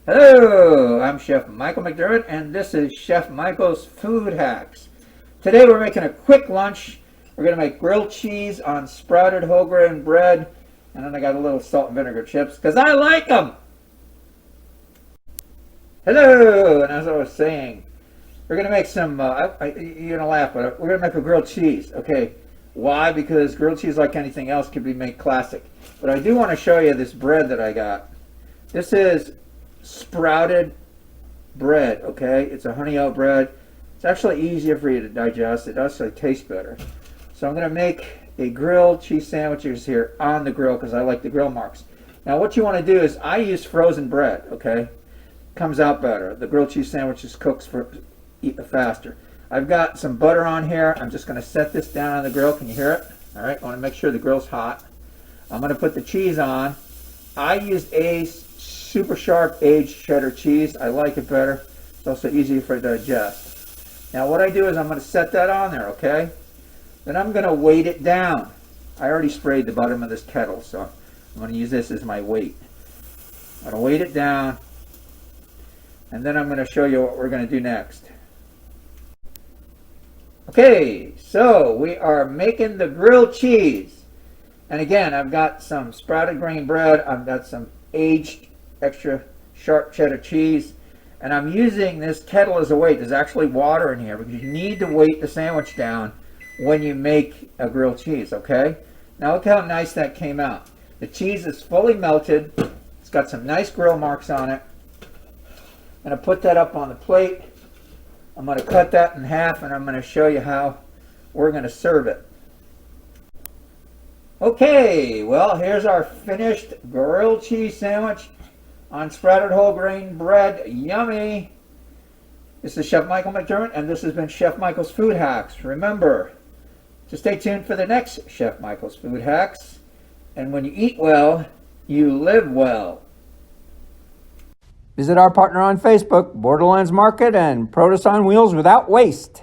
Hello, I'm Chef Michael McDermott, and this is Chef Michael's Food Hacks. Today we're making a quick lunch. We're going to make grilled cheese on sprouted whole grain bread, and then I got a little salt and vinegar chips because I like them. Hello, and as I was saying, we're going to make some, you're going to laugh, but we're going to make a grilled cheese. Okay, why? Because grilled cheese, like anything else, can be made classic. But I do want to show you this bread that I got. This is sprouted bread, okay? It's a honey oat bread. It's actually easier for you to digest. It actually tastes better. So I'm going to make a grilled cheese sandwiches here on the grill because I like the grill marks. Now what you want to do is I use frozen bread, okay? Comes out better. The grilled cheese sandwiches cooks faster. I've got some butter on here. I'm just going to set this down on the grill. Can you hear it? All right, I want to make sure the grill's hot. I'm going to put the cheese on. I use Ace super sharp aged cheddar cheese. I like it better. It's also easier for it to digest. Now what I do is I'm going to set that on there, okay? Then I'm going to weight it down. I already sprayed the bottom of this kettle, so I'm going to use this as my weight. I'm going to weight it down, and then I'm going to show you what we're going to do next. Okay, so we are making the grilled cheese. And again, I've got some sprouted grain bread. I've got some aged extra sharp cheddar cheese, and I'm using this kettle as a weight. There's actually water in here because you need to weight the sandwich down when you make a grilled cheese, okay? Now look how nice that came out. The cheese is fully melted. It's got some nice grill marks on it. I'm going to put that up on the plate. I'm going to cut that in half, and I'm going to show you how we're going to serve it. Okay, well, here's our finished grilled cheese sandwich on sprouted whole grain bread. Yummy! This is Chef Michael McDermott, and this has been Chef Michael's Food Hacks. Remember to stay tuned for the next Chef Michael's Food Hacks. And when you eat well, you live well. Visit our partner on Facebook, Borderlands Market and Produce on Wheels Without Waste.